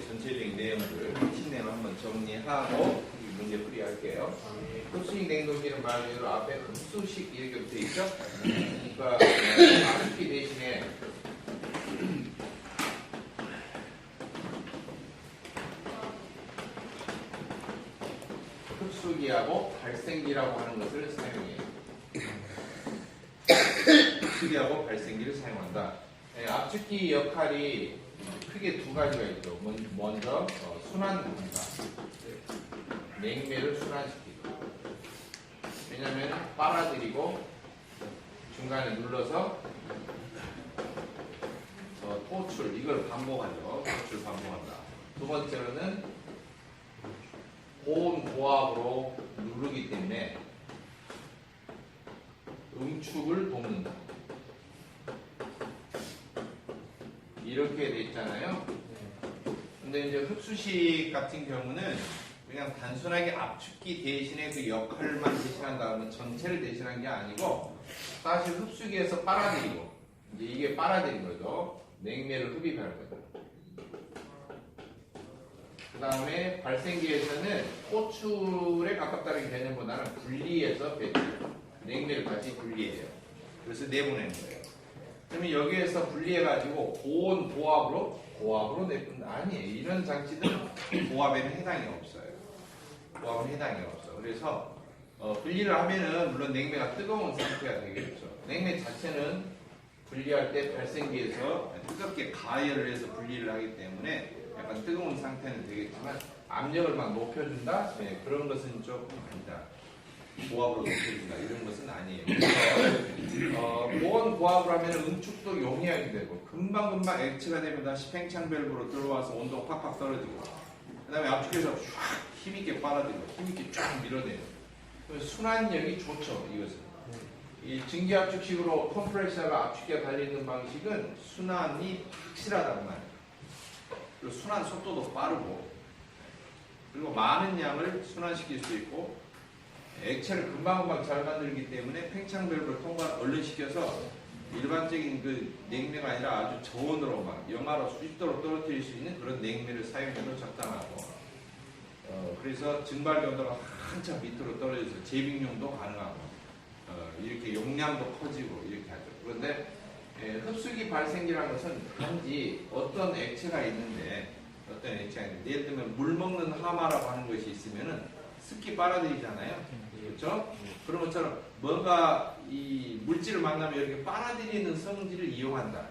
전체적인 내용을 핵심 내용 한번 정리하고 문제 풀이할게요. 흡수식 냉동기는 말 그대로 앞에 흡수식 이렇게 붙어 있죠? 그러니까 압축기 대신에 흡수기하고 발생기라고 하는 것을 사용해요. 흡수기하고 발생기를 사용한다. 압축기 역할이 크게 두 가지가 있죠. 먼저 순환합니다. 냉매를 순환시키고, 왜냐하면 빨아들이고 중간에 눌러서 토출, 이걸 반복하죠. 토출 반복한다. 두 번째로는 고온 고압으로 누르기 때문에 응축을 돕는다. 이렇게 돼 있잖아요. 근데 이제 흡수식 같은 경우는 그냥 단순하게 압축기 대신에 그 역할만 대신한다면 전체를 대신한 게 아니고 사실 흡수기에서 빨아들이고 이제 이게 빨아들인 거죠. 냉매를 흡입하는 거죠. 그 다음에 발생기에서는 호출에 가깝다는 개념보다는 분리해서 냉매를 다시 분리해요. 그래서 내보내는 거예요. 그러면 여기에서 분리해가지고 고온 고압으로 내뿜는다. 아니에요. 이런 장치들은 고압에는 해당이 없어요. 고압은 해당이 없어. 그래서 분리를 하면은 물론 냉매가 뜨거운 상태가 되겠죠. 냉매 자체는 분리할 때 발생기에서 뜨겁게 가열을 해서 분리를 하기 때문에 약간 뜨거운 상태는 되겠지만 압력을 막 높여준다? 네, 그런 것은 좀 아니다. 고압으로 높여준다 이런 것은 아니에요. 그래서 고온 고압으로 하면 응축도 용이하게 되고 금방금방 액체가 되면 다시 팽창 밸브로 들어와서 온도가 팍팍 떨어지고 그 다음에 압축해서 쫙 힘있게 빨아들이고 힘있게 쫙 밀어내요. 순환력이 좋죠. 이것은 이 증기압축식으로 컴프레셔가 압축기가 달려있는 방식은 순환이 확실하단 말이에요. 그리고 순환 속도도 빠르고 그리고 많은 양을 순환시킬 수 있고 액체를 금방금방 잘 만들기 때문에 팽창 밸브를 얼른 시켜서 일반적인 그 냉매가 아니라 아주 저온으로 막 영하로 수십도로 떨어뜨릴 수 있는 그런 냉매를 사용해도 적당하고 그래서 증발 온도가 한참 밑으로 떨어져서 재빙용도 가능하고 이렇게 용량도 커지고 이렇게 하죠. 그런데 흡수기 발생기라는 것은 단지 어떤 액체가 있는데 예를 들면 물 먹는 하마라고 하는 것이 있으면은 습기 빨아들이잖아요. 그렇죠? 그런 것처럼 뭔가 이 물질을 만나면 이렇게 빨아들이는 성질을 이용한다.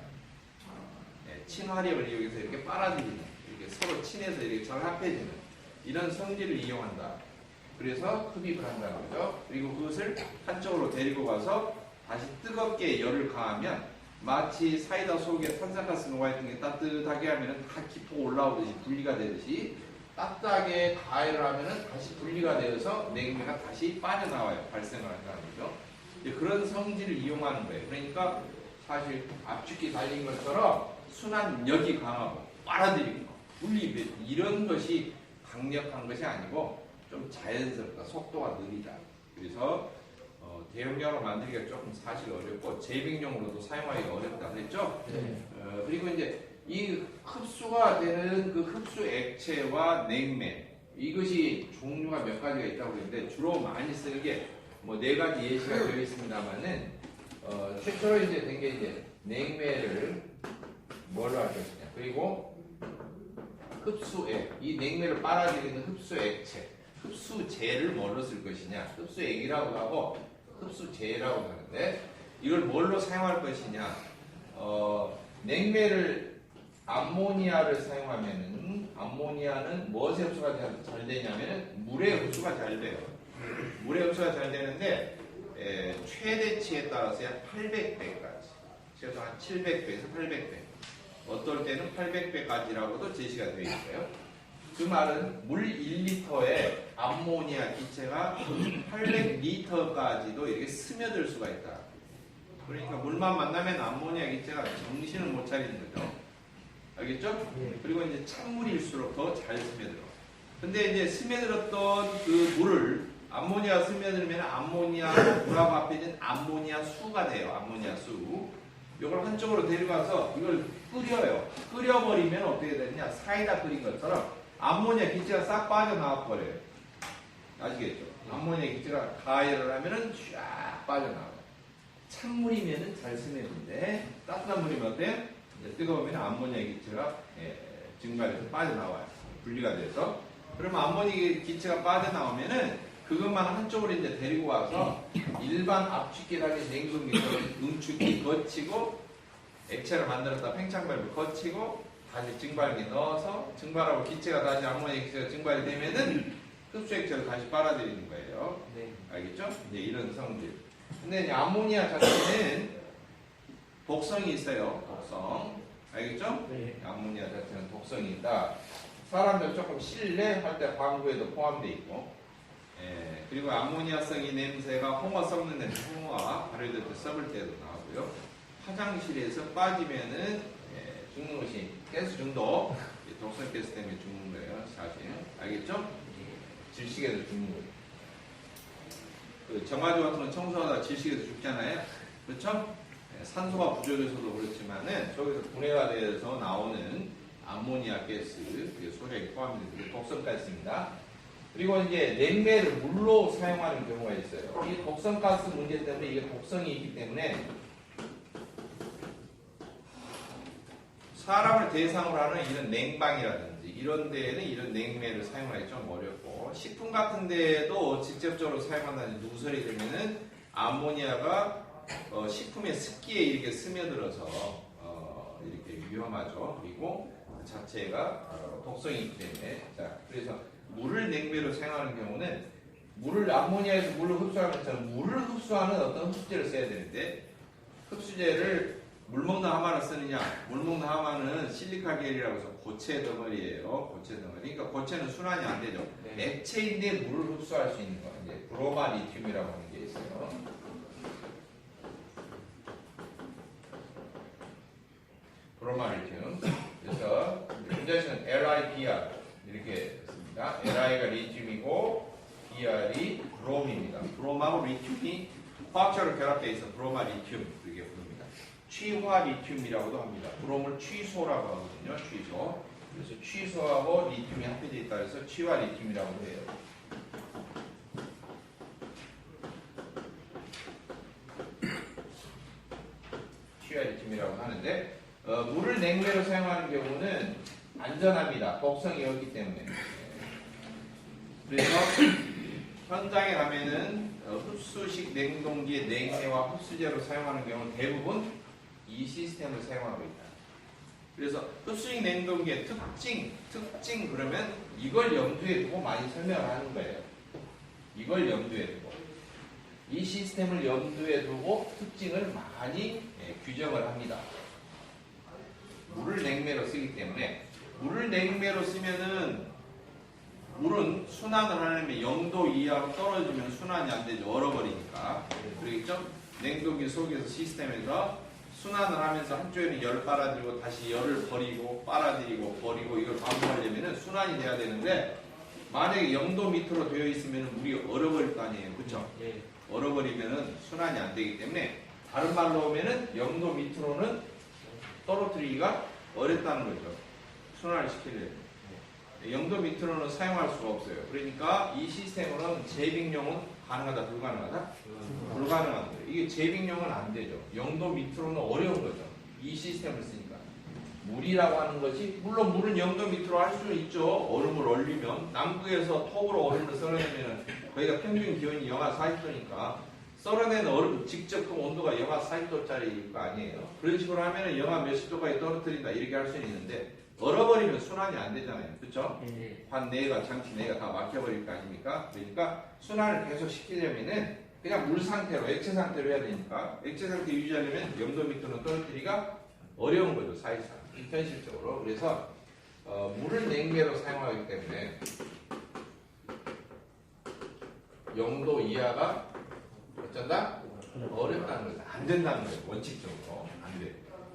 친화력을 이용해서 이렇게 빨아들이는, 이렇게 서로 친해서 이렇게 결합해지는 이런 성질을 이용한다. 그래서 흡입을 한다는 거죠. 그리고 그것을 한쪽으로 데리고 가서 다시 뜨겁게 열을 가하면 마치 사이다 속에 탄산가스 녹아있던 게 따뜻하게 하면 다 기포 올라오듯이 분리가 되듯이 따뜻하게 가열을 하면 다시 분리가 되어서 냉매가 다시 빠져나와요. 발생을 한다는 거죠. 그런 성질을 이용하는 거예요. 그러니까 사실 압축기 달린 것처럼 순환력이 강하고 빨아들이고 분리 이런 것이 강력한 것이 아니고 좀 자연스럽다. 속도가 느리다. 그래서 대용량으로 만들기가 조금 사실 어렵고 재빙용으로도 사용하기가 어렵다 그랬죠? 그리고 이제 이 흡수가 되는 그 흡수 액체와 냉매 이것이 종류가 몇 가지가 있다고 그러는데 주로 많이 쓰는 게 뭐 4가지 예시가 되어 있습니다만은 최초로 이제 된 게 이제 냉매를 뭘로 할 것이냐 그리고 흡수액 이 냉매를 빨아들이는 흡수 액체 흡수제를 뭘로 쓸 것이냐 흡수액이라고 하고 흡수제라고 하는데 이걸 뭘로 사용할 것이냐 냉매를 암모니아를 사용하면은 암모니아는 무엇의 흡수가 잘 되냐면은 물의 흡수가 잘 돼요. 물의 흡수가 잘 되는데 최대치에 따라서 약 800배까지 최소 한 700배에서 800배 어떨 때는 800배까지라고도 제시가 되어 있어요. 그 말은 물 1리터에 암모니아 기체가 800리터까지도 이렇게 스며들 수가 있다. 그러니까 물만 만나면 암모니아 기체가 정신을 못 차리는 거죠. 알겠죠? 그리고 이제 찬물일수록 더 잘 스며들어. 근데 이제 스며들었던 그 물을 암모니아 스며들면 암모니아 물하고 합해진 암모니아 수가 돼요. 암모니아 수. 이걸 한쪽으로 데려가서 이걸 끓여요. 끓여버리면 어떻게 되느냐? 사이다 끓인 것처럼 암모니아 기체가 싹 빠져나와 버려요. 아시겠죠? 암모니아 기체가 가열을 하면은 쫙 빠져나와요. 찬물이면은 잘 스며드는데 따뜻한 물이면 어때요? 이제 뜨거우면 암모니아 기체가 증발해서 빠져나와요. 분리가 돼서. 그러면 암모니아 기체가 빠져나오면은 그것만 한쪽으로 이제 데리고 와서 일반 압축기라는 냉동기처럼 응축기 거치고 액체를 만들었다 팽창밸브 거치고 다시 증발기 넣어서 증발하고 기체가 다시 암모니아 기체가 증발이 되면은 흡수 액체를 다시 빨아들이는 거예요. 네. 알겠죠? 이제 이런 성질. 근데 이제 암모니아 자체는 독성이 있어요. 독성. 알겠죠? 네. 암모니아 자체는 독성이 있다. 사람들 조금 실내 할 때 방구에도 포함되어 있고, 그리고 암모니아성이 냄새가 홍어 썩는 냄새, 홍어와 발효될 때 썩을 때도 나오고요. 화장실에서 빠지면은 죽는 것이 가스 중독, 독성 가스 때문에 죽는 거예요. 사실 알겠죠? 질식에서 죽는 거예요. 그 정화조 같은 건 청소하다 질식에서 죽잖아요. 그렇죠? 산소가 부족해서도 그렇지만은 저기서 분해가 돼서 나오는 암모니아 가스, 그게 소량이 포함되는 독성 가스입니다. 그리고 이제 냉매를 물로 사용하는 경우가 있어요. 이 독성 가스 문제 때문에 이게 독성이 있기 때문에 사람을 대상으로 하는 이런 냉방이라든지 이런 데에는 이런 냉매를 사용하기 좀 어렵고, 식품 같은 데에도 직접적으로 사용한다는 누설이 되면은 암모니아가 식품의 습기에 이렇게 스며들어서 이렇게 위험하죠. 그리고 그 자체가 독성이 있기 때문에. 자, 그래서 물을 냉매로 사용하는 경우는 물을 암모니아에서 물을 흡수하는 것처럼 물을 흡수하는 어떤 흡수제를 써야 되는데, 흡수제를 물 먹는 하마를 쓰느냐? 물 먹는 하마는 실리카겔이라고 해서 고체 덩어리예요. 고체 덩어리. 그러니까 고체는 순환이 안 되죠. 네. 액체인데 물을 흡수할 수 있는 거. 이제 브로마 리튬이라고 하는 게 있어요. 브로마 리튬. 그래서 문제는 LiBr 이렇게 씁니다. Li가 리튬이고 Br이 브롬입니다. 브롬하고 리튬이 화학적으로 결합되어 있어 브로마 리튬 이렇게 부릅니다. 취화 리튬이라고도 합니다. 브롬을 취소라고 하거든요. 취소. 그래서 취소하고 리튬이 합해져 있다 해서 취화 리튬이라고 해요. 취화 리튬이라고 하는데 물을 냉매로 사용하는 경우는 안전합니다. 독성이 없기 때문에. 그래서 현장에 가면은 흡수식 냉동기의 냉매와 흡수제로 사용하는 경우는 대부분 이 시스템을 사용하고 있다. 그래서 흡수식 냉동기의 특징 그러면 이걸 염두에 두고 많이 설명을 하는 거예요. 이걸 염두에 두고 이 시스템을 염두에 두고 특징을 많이 규정을 합니다. 물을 냉매로 쓰기 때문에 물을 냉매로 쓰면은 물은 순환을 하려면 0도 이하로 떨어지면 순환이 안 되죠. 얼어버리니까. 그러겠죠? 냉동기 속에서 시스템에서 순환을 하면서 한쪽에는 열 빨아들이고 다시 열을 버리고 빨아들이고 버리고 이걸 반복하려면 순환이 돼야 되는데, 만약에 0도 밑으로 되어 있으면 물이 얼어버릴 거 아니에요. 그렇죠? 예. 얼어버리면 순환이 안 되기 때문에 다른 말로 하면은 0도 밑으로는 떨어뜨리기가 어렵다는 거죠. 순환을 시키려면. 0도 밑으로는 사용할 수가 없어요. 그러니까 이 시스템으로는 재빙용은 가능하다, 불가능하다? 불가능한 거예요. 이게 재빙용은 안 되죠. 0도 밑으로는 어려운 거죠. 이 시스템을 쓰니까. 물이라고 하는 것이, 물론 물은 0도 밑으로 할 수 있죠. 얼음을 얼리면. 남극에서 톡으로 얼음을 썰어내면 거기가 평균 기온이 영하 40도니까 썰어낸 얼음 직접 그 온도가 영하 40도짜리일 거 아니에요. 그런 식으로 하면 영하 몇십 도까지 떨어뜨린다 이렇게 할 수는 있는데, 얼어버리면 순환이 안 되잖아요. 그렇죠? 예. 관 내가 장치 내가 다 막혀버릴 거 아닙니까? 그러니까 순환을 계속 시키려면은 그냥 물 상태로, 액체 상태로 해야 되니까 액체 상태 유지하려면 0도 밑으로는 떨어뜨리기가 어려운 거죠. 사실상 현실적으로. 그래서 물을 냉매로 사용하기 때문에 0도 이하가 어쩐다? 어렵다는 거죠. 안 된다는 거예요. 원칙적으로 안 돼요.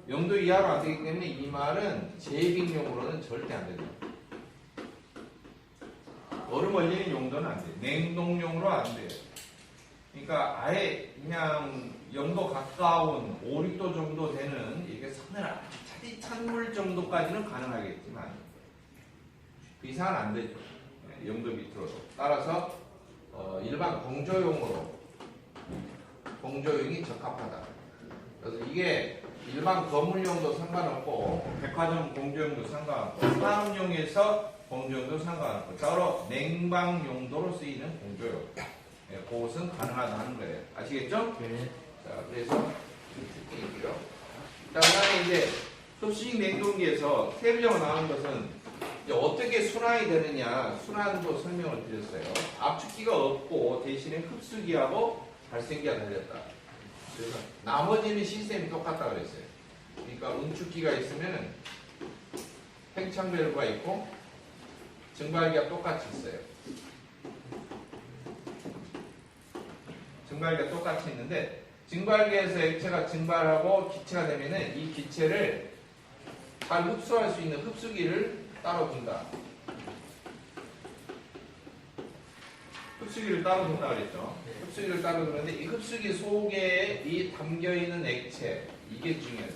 0도 이하로 안 되기 때문에 이 말은 재빙용으로는 절대 안 된다. 얼음 얼리는 용도는 안 돼요. 냉동용으로 안 돼요. 그러니까 아예 그냥 0도 가까운 5, 6도 정도 되는 이렇게 선을 아주 차디찬 물 정도까지는 가능하겠지만 그 이상은 안 되죠. 0도 밑으로도. 따라서 일반 공조용이 적합하다. 그래서 이게 일반 건물용도 상관없고 백화점 공조용도 상관없고 산업용에서 공조용도 상관없고 바로 냉방 용도로 쓰이는 공조용. 그것은 가능하다는 거예요. 아시겠죠? 네. 자, 그래서 이렇게 얘기요. 그다음에 이제 흡수식 냉동기에서 테이블적으로 나오는 것은 이제 어떻게 순환이 되느냐 순환도 설명을 드렸어요. 압축기가 없고 대신에 흡수기하고 발생기가 달렸다. 그래서 나머지는 시스템이 똑같다 그랬어요. 그러니까 응축기가 있으면 팽창밸브가 있고 증발기가 똑같이 있어요. 증발기가 똑같이 있는데 증발기에서 액체가 증발하고 기체가 되면은 이 기체를 잘 흡수할 수 있는 흡수기를 따로 둔다. 흡수기를 따로 둔다 그랬죠. 흡수기를 따로 두는데 이 흡수기 속에 이 담겨 있는 액체 이게 중요해요.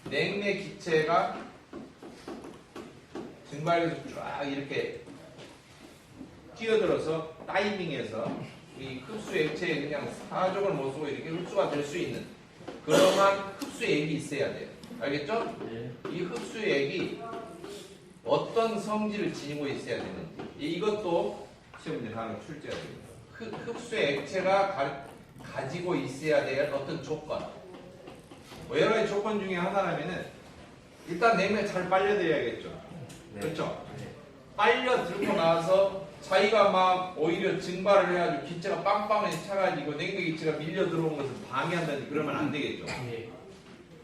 냉매 기체가 증발기에서 쫙 이렇게 끼어들어서 타이밍에서 이 흡수 액체에 그냥 사족을 못 쓰고 이렇게 흡수가 될 수 있는 그러한 흡수액이 있어야 돼요. 알겠죠? 네. 이 흡수액이 어떤 성질을 지니고 있어야 되는지 이것도 시험 문제 하나 출제해야 됩니다. 흡수 액체가 가지고 있어야 될 어떤 조건 여러 가지 조건 중에 하나라면은 일단 냉면 잘 빨려들여야겠죠. 네. 그렇죠? 네. 빨려 들고 나서 자기가 막 오히려 증발을 해가지고 기체가 빵빵하게 차가지고 냉매 기체가 밀려 들어온 것을 방해한다든지 그러면 안 되겠죠. 네.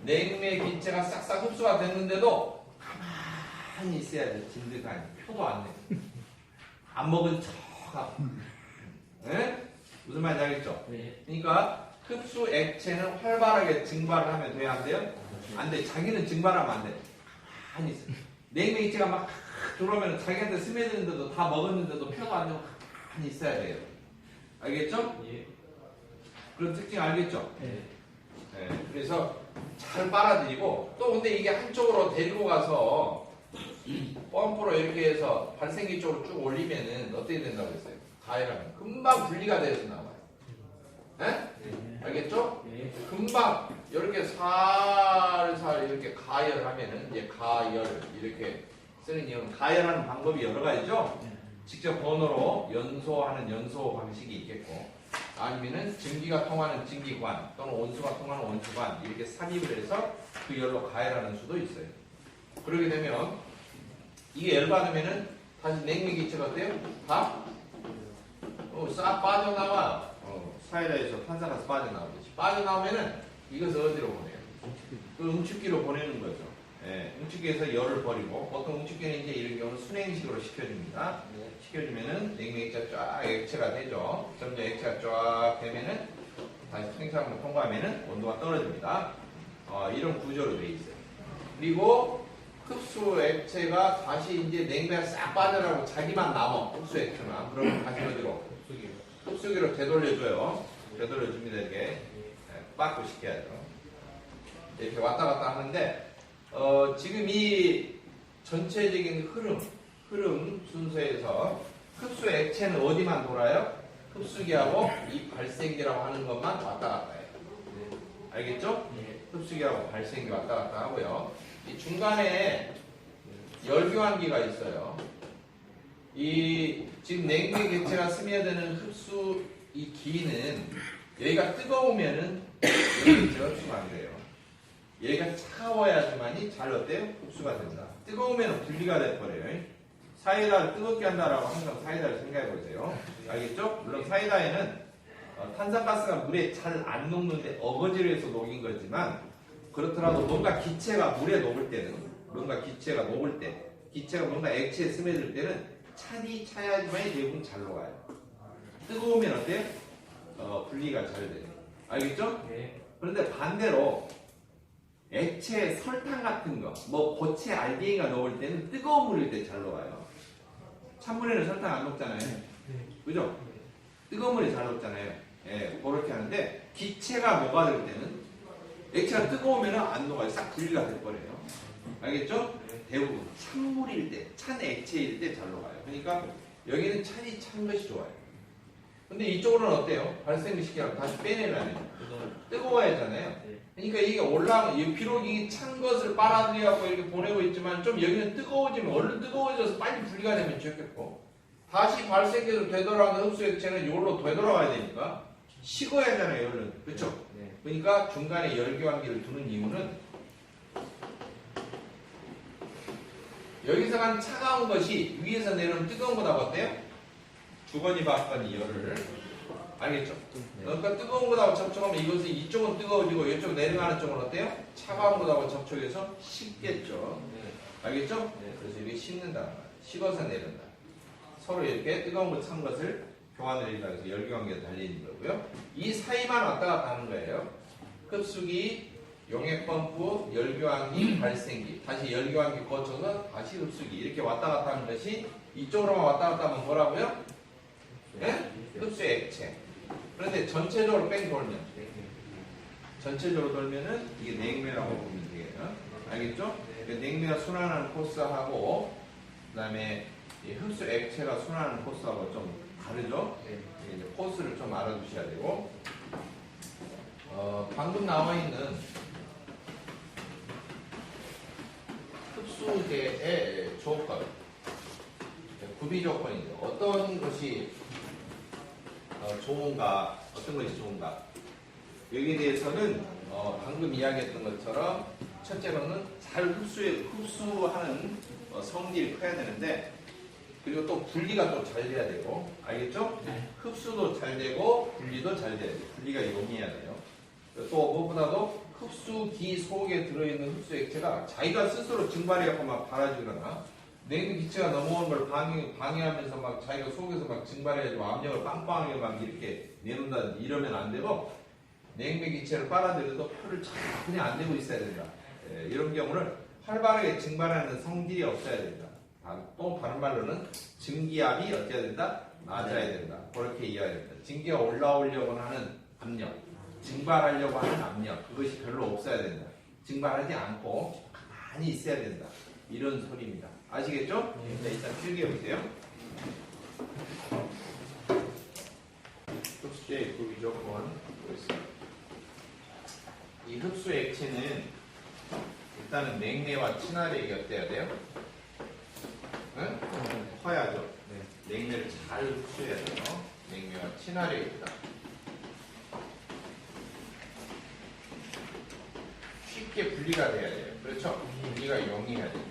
냉매 기체가 싹싹 흡수가 됐는데도 가만히 있어야 돼. 진득하니 표도 안 내. 안 먹은 척하고. 네? 무슨 말인지 알겠죠? 네. 그러니까 흡수 액체는 활발하게 증발을 하면 돼야 안 돼요? 안 돼. 자기는 증발하면 안 돼. 가만히 있어. 냉매 기체가 막 들어오면 자기한테 스며드는데도 다 먹었는데도 표도 안 내고 가만히 있어야 돼요. 알겠죠? 예. 그런 특징 알겠죠? 네. 네, 그래서 잘 빨아들이고 또 근데 이게 한쪽으로 데리고 가서 펌프로 이렇게 해서 발생기 쪽으로 쭉 올리면은 어떻게 된다고 했어요? 가열하면 금방 분리가 돼서 나와요. 네? 네. 알겠죠? 네. 금방 이렇게 살살 이렇게 가열하면은 이제 가열 이렇게 쓰는 이유는 가열하는 방법이 여러 가지죠. 직접 번호로 연소하는 연소 방식이 있겠고 아니면은 증기가 통하는 증기관 또는 온수가 통하는 온수관 이렇게 삽입을 해서 그 열로 가열하는 수도 있어요. 그러게 되면 이게 열받으면은 다시 냉매 기체가 어때요? 다 싹 빠져나와. 사이다에서 탄산가스 빠져나오듯이 빠져나오면은 이것을 어디로 보내요? 그 응축기로 보내는 거죠. 예, 응축기에서 열을 버리고 보통 응축기는 이제 이런 경우는 순행식으로 시켜줍니다. 시켜주면은 냉매 액체가 쫙 액체가 되죠. 점점 액체가 쫙 되면은 다시 생산을 통과하면은 온도가 떨어집니다. 이런 구조로 되어 있어요. 그리고 흡수 액체가 다시 이제 냉매가 싹 빠져나가고 자기만 남아 흡수 액체만 그러면 다시 어디로? 흡수기로 되돌려줘요. 되돌려줍니다. 이렇게 빠꾸 시켜야죠. 이렇게 왔다 갔다 하는데 지금 이 전체적인 흐름 순서에서 흡수 액체는 어디만 돌아요? 흡수기하고 이 발생기라고 하는 것만 왔다 갔다 해요. 알겠죠? 흡수기하고 발생기 왔다 갔다 하고요. 이 중간에 열교환기가 있어요. 이 지금 냉매 객체가 스며드는 흡수 이 기는 여기가 뜨거우면은 객체가 흡수가 안 돼요. 얘가 차가워야지만이 잘 어때요? 흡수가 된다. 뜨거우면 분리가 돼버려요. 사이다를 뜨겁게 한다라고 항상 사이다를 생각해 보세요. 알겠죠? 물론 사이다에는 탄산가스가 물에 잘 안 녹는데 어거지로 해서 녹인 거지만 그렇더라도 뭔가 기체가 물에 녹을 때는 뭔가 기체가 녹을 때 기체가 뭔가 액체에 스며들 때는 차야지만이 대부분 잘 녹아요. 뜨거우면 어때요? 분리가 잘 돼요. 알겠죠? 네. 그런데 반대로 액체 설탕 같은 거, 뭐 고체 알갱이가 녹을 때는 뜨거운 물일 때 잘 녹아요. 찬물에는 설탕 안 녹잖아요. 그죠? 뜨거운 물이 잘 녹잖아요. 예, 그렇게 하는데 기체가 녹아들 때는 액체가 뜨거우면 안 녹아요. 싹 분리가 돼버려요. 알겠죠? 대부분 찬물일 때, 찬 액체일 때 잘 녹아요. 그러니까 여기는 찬이 찬 것이 좋아요. 근데 이쪽으로는 어때요? 발생기 시키라고 다시 빼내려면 뜨거워야 하잖아요. 그러니까 이게 비록 이 찬 것을 빨아들여갖고 이렇게 보내고 있지만 좀 여기는 뜨거워지면 얼른 뜨거워져서 빨리 분리가 되면 좋겠고 다시 발생기로 되돌아가는 흡수 액체는 이걸로 되돌아가야 되니까 식어야 하잖아요, 얼른. 그렇죠? 그러니까 중간에 열교환기를 두는 이유는 여기서 간 차가운 것이 위에서 내려오는 뜨거운 거다 어때요? 주거니 받거니 열을. 알겠죠? 그러니까 뜨거운 거하고 접촉하면 이것은 이쪽은 뜨거워지고 이쪽 내려가는 쪽은 어때요? 차가운 거하고 접촉해서 식겠죠. 알겠죠? 그래서 이렇게 식는다. 식어서 내린다. 서로 이렇게 뜨거운 거 찬 것을 교환을 해서 열교환기가 달리는 거고요. 이 사이만 왔다 갔다 하는 거예요. 흡수기, 용액펌프, 열교환기, 발생기. 다시 열교환기 거쳐서 다시 흡수기. 이렇게 왔다 갔다 하는 것이 이쪽으로만 왔다 갔다 하면 뭐라고요? 네? 흡수 액체. 그런데 전체적으로 전체적으로 돌면은 이게 냉매라고 보면 되겠죠. 알겠죠? 냉매가 순환하는 코스하고 그다음에 흡수 액체가 순환하는 코스하고 좀 다르죠. 이제 코스를 좀 알아두셔야 되고 방금 나와 있는 흡수계의 조건, 구비 조건이죠. 어떤 것이 좋은가, 어떤 것이 좋은가. 여기에 대해서는 방금 이야기했던 것처럼 첫째로는 잘 흡수하는 성질이 커야 되는데 그리고 또 분리가 또 잘 돼야 되고 알겠죠? 흡수도 잘 되고 분리도 잘 돼야 돼요. 분리가 용이해야 돼요. 또 무엇보다도 흡수기 속에 들어있는 흡수 액체가 자기가 스스로 증발해갖고 막 발아지거나 냉면 기체가 넘어오는 걸 방해하면서 막 자기가 속에서 막 증발해가지고 압력을 빵빵하게 막 이렇게 내놓는다든지 이러면 안 되고 냉면 기체를 빨아들여도 표를 그냥 안 내고 있어야 된다. 이런 경우는 활발하게 증발하는 성질이 없어야 된다. 또 다른 말로는 증기압이 어때야 된다? 낮아야 된다. 그렇게 이해해야 된다. 증기가 올라오려고 하는 압력, 증발하려고 하는 압력, 그것이 별로 없어야 된다. 증발하지 않고 가만히 있어야 된다. 이런 소리입니다. 아시겠죠? 네, 일단 필기해 보세요. 흡수의 구비 조건 이 흡수 액체는 일단은 냉매와 친화력이 어때야 돼요? 응? 커야죠. 냉매를 잘 흡수해야 돼요. 냉매와 친화력입니다. 쉽게 분리가 돼야 돼요. 그렇죠? 분리가 용이해야 돼요.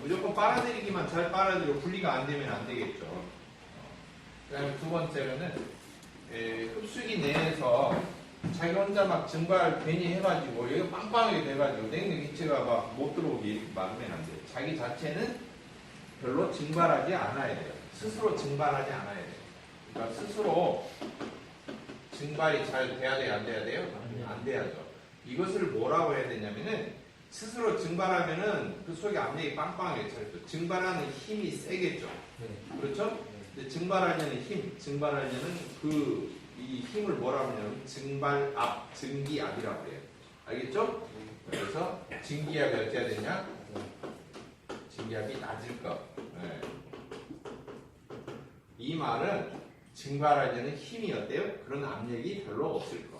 무조건 빨아들이기만 잘 빨아들이고 분리가 안 되면 안 되겠죠. 그 다음에 두 번째로는 흡수기 내에서 자기 혼자 막 증발 괜히 해가지고 여기 빵빵하게 돼가지고 냉면 기체가 막 못 들어오게 이렇게 막으면 안 돼요. 자기 자체는 별로 증발하지 않아야 돼요. 스스로 증발하지 않아야 돼요. 그러니까 스스로 증발이 잘 돼야 돼요? 안 돼야 돼요? 안 돼야죠. 이것을 뭐라고 해야 되냐면은 스스로 증발하면은 그 속에 압력이 빵빵하게 차있죠. 증발하는 힘이 세겠죠. 그렇죠? 근데 증발하려는 힘, 증발하려는 이 힘을 뭐라고 하냐면 증발압, 증기압이라고 해요. 알겠죠? 그래서 증기압이 어찌해야 되냐? 증기압이 낮을 것. 네. 이 말은 증발하려는 힘이 어때요? 그런 압력이 별로 없을 것.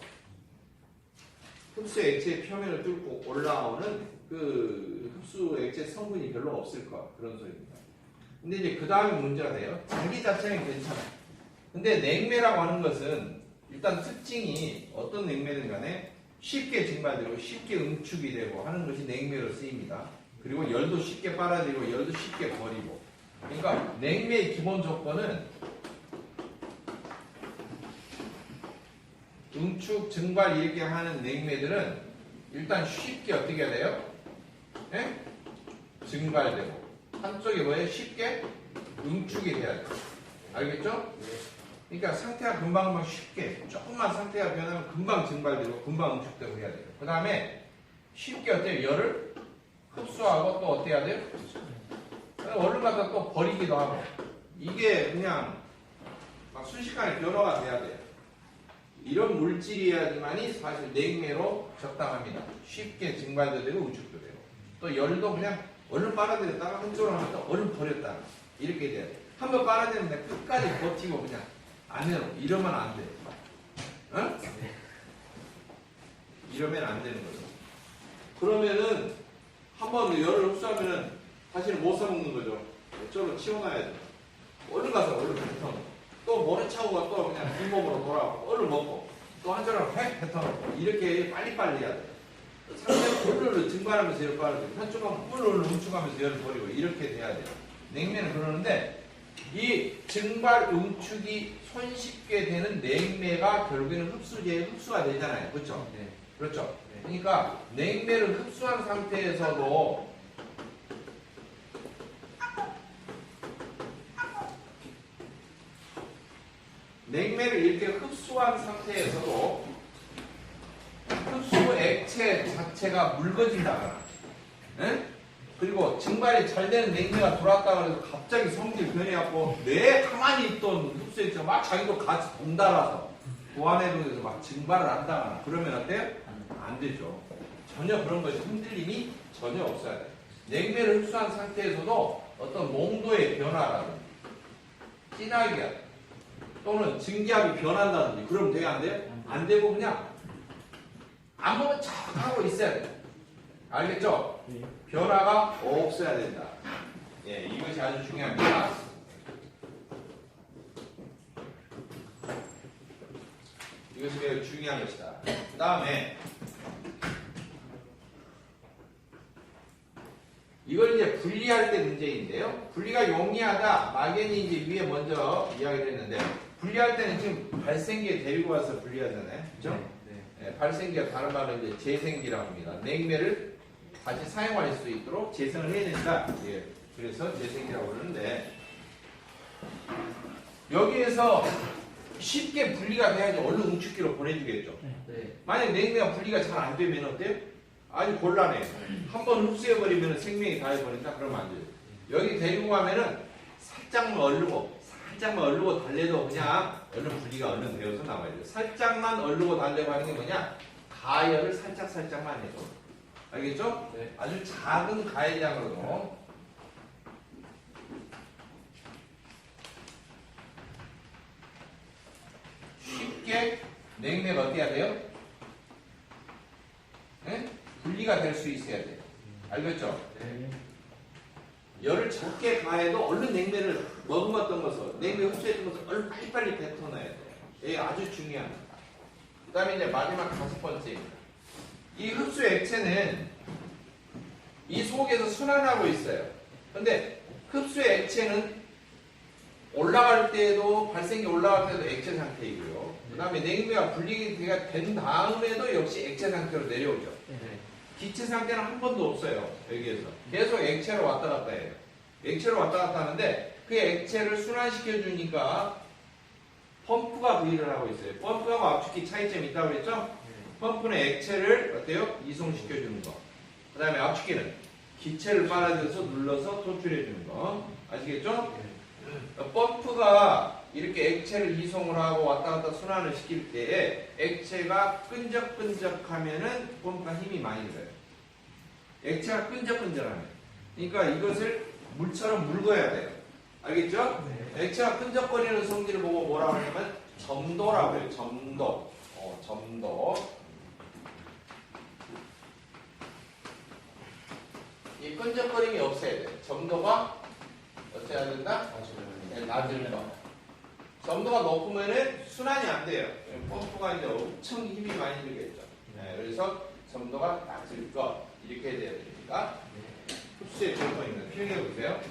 흡수 액체의 표면을 뚫고 올라오는 그 흡수 액체 성분이 별로 없을 것. 그런 소리입니다. 근데 이제 그 다음에 문제가 돼요. 자기 자체는 괜찮아요. 근데 냉매라고 하는 것은 일단 특징이 어떤 냉매든 간에 쉽게 증발되고 쉽게 응축이 되고 하는 것이 냉매로 쓰입니다. 그리고 열도 쉽게 빨아들이고 열도 쉽게 버리고. 그러니까 냉매의 기본 조건은 응축, 증발 이렇게 하는 냉매들은 일단 쉽게 어떻게 해야 돼요? 예? 증발되고 한쪽에 뭐예요? 쉽게 응축이 돼야 돼요. 알겠죠? 그러니까 상태가 금방 쉽게 조금만 상태가 변하면 금방 증발되고 금방 응축되고 해야 돼요. 그 다음에 쉽게 어때요? 열을 흡수하고 또 어떻게 해야 돼요? 얼른 갖다 또 버리기도 하고. 이게 그냥 막 순식간에 변화가 돼야 돼요. 이런 물질이어야지만이 사실 냉매로 적당합니다. 쉽게 증발도 되고 우측도 되고. 또 열도 그냥 얼른 빨아들였다가 한쪽으로 하면 또 얼른 버렸다가 이렇게 돼야 돼. 한번 빨아들이면 그냥 끝까지 버티고 그냥 안 해놓고 이러면 안 돼. 어? 이러면 안 되는 거죠. 그러면은 한번 열을 흡수하면은 다시는 못 써먹는 거죠. 저로 치워놔야 돼. 얼른 가서 얼른 뱉어놓고 또 모래 차고가 또 그냥 빈몸으로 돌아오고 얼른 먹고 또 한쪽으로 획 뱉어놓고 이렇게 빨리빨리 해야 돼. 상대는 물을 증발하면서 열을 빨아들이고 한쪽은 물을 응축하면서 열을 버리고 이렇게 돼야 돼요. 냉매는 그러는데 이 증발 응축이 손쉽게 되는 냉매가 결국에는 흡수제에 흡수가 되잖아요. 그렇죠? 네. 그렇죠. 그러니까 냉매를 흡수한 상태에서도 냉매를 이렇게 흡수한 상태에서도 흡수 액체 자체가 묽어진다거나 그리고 증발이 잘 되는 냉매가 들어왔다고 해서 갑자기 성질 변해갖고 내 가만히 있던 흡수 액체가 막 자기도 같이 동달아서 보완해동해서 막 증발을 한다거나 그러면 어때요? 안 되죠. 전혀 그런 것이 흔들림이 전혀 없어야 돼요. 냉매를 흡수한 상태에서도 어떤 농도의 변화라든지 진하게 또는 증기압이 변한다든지 그러면 돼요? 안 돼요? 안 되고 그냥 안 보면 척 하고 있어야 돼요. 알겠죠? 네. 변화가 없어야 된다. 예, 이것이 아주 중요합니다. 이것이 매우 중요한 것이다. 그 다음에 이걸 이제 분리할 때 문제인데요. 분리가 용이하다. 막연히 이제 위에 먼저 이야기를 했는데 분리할 때는 지금 발생기에 데리고 와서 분리하잖아요. 그죠? 네. 예, 발생기가 다른 말로 이제 재생기라고 합니다. 냉매를 다시 사용할 수 있도록 재생을 해야 된다. 예, 그래서 재생기라고 그러는데 여기에서 쉽게 분리가 돼야지 얼른 응축기로 보내주겠죠. 네. 만약 냉매가 분리가 잘 안 되면 어때요? 아주 곤란해요. 한번 흡수해버리면 생명이 다 해버린다? 그러면 안 돼요. 여기 데리고 가면은 살짝만 얼르고 달래도 그냥 얼른 분리가 얼른 되어서 나와야 돼요. 살짝만 얼르고 달래고 하는 게 뭐냐? 가열을 살짝만 해줘. 알겠죠? 네. 아주 작은 가열량으로 쉽게 냉매가 어떻게 해야 돼요? 네? 분리가 될 수 있어야 돼요. 알겠죠? 네. 열을 적게 가해도 얼른 냉매를 머금었던 것을 냉매 흡수했던 것을 얼른 빨리빨리 뱉어놔야 돼요. 이게 아주 중요합니다. 그 다음에 이제 마지막 5번째입니다. 이 흡수 액체는 이 속에서 순환하고 있어요. 근데 흡수 액체는 올라갈 때도 발생기 올라갈 때도 액체 상태이고요. 그 다음에 냉매가 분리가 된 다음에도 역시 액체 상태로 내려오죠. 네. 기체 상태는 한 번도 없어요. 여기에서 계속 액체로 왔다 갔다 해요. 액체로 왔다 갔다 하는데 그 액체를 순환시켜 주니까 펌프가 그 일을 하고 있어요. 펌프하고 압축기 차이점이 있다고 했죠? 펌프는 액체를 어때요? 이송시켜 주는 거. 그 다음에 압축기는 기체를 빨아들여서 눌러서 도출해 주는 거. 아시겠죠? 펌프가 이렇게 액체를 이송을 하고 왔다 갔다 순환을 시킬 때에 액체가 끈적끈적하면은 펌프가 힘이 많이 들어요. 액체가 끈적끈적하면. 그러니까 이것을 물처럼 묽어야 돼요. 알겠죠? 네. 액체가 끈적거리는 성질을 보고 뭐라고 하냐면 점도라고 해요. 점도. 점도. 이 끈적거림이 없어야 돼요. 점도가 어때야 된다? 네, 낮은 거. 점도가 높으면은 순환이 안 돼요. 펌프가 이제 엄청 힘이 많이 들겠죠. 네, 그래서 점도가 낮을 거 이렇게 돼야 되니까 흡수의 조건입니다. 필기해 보세요.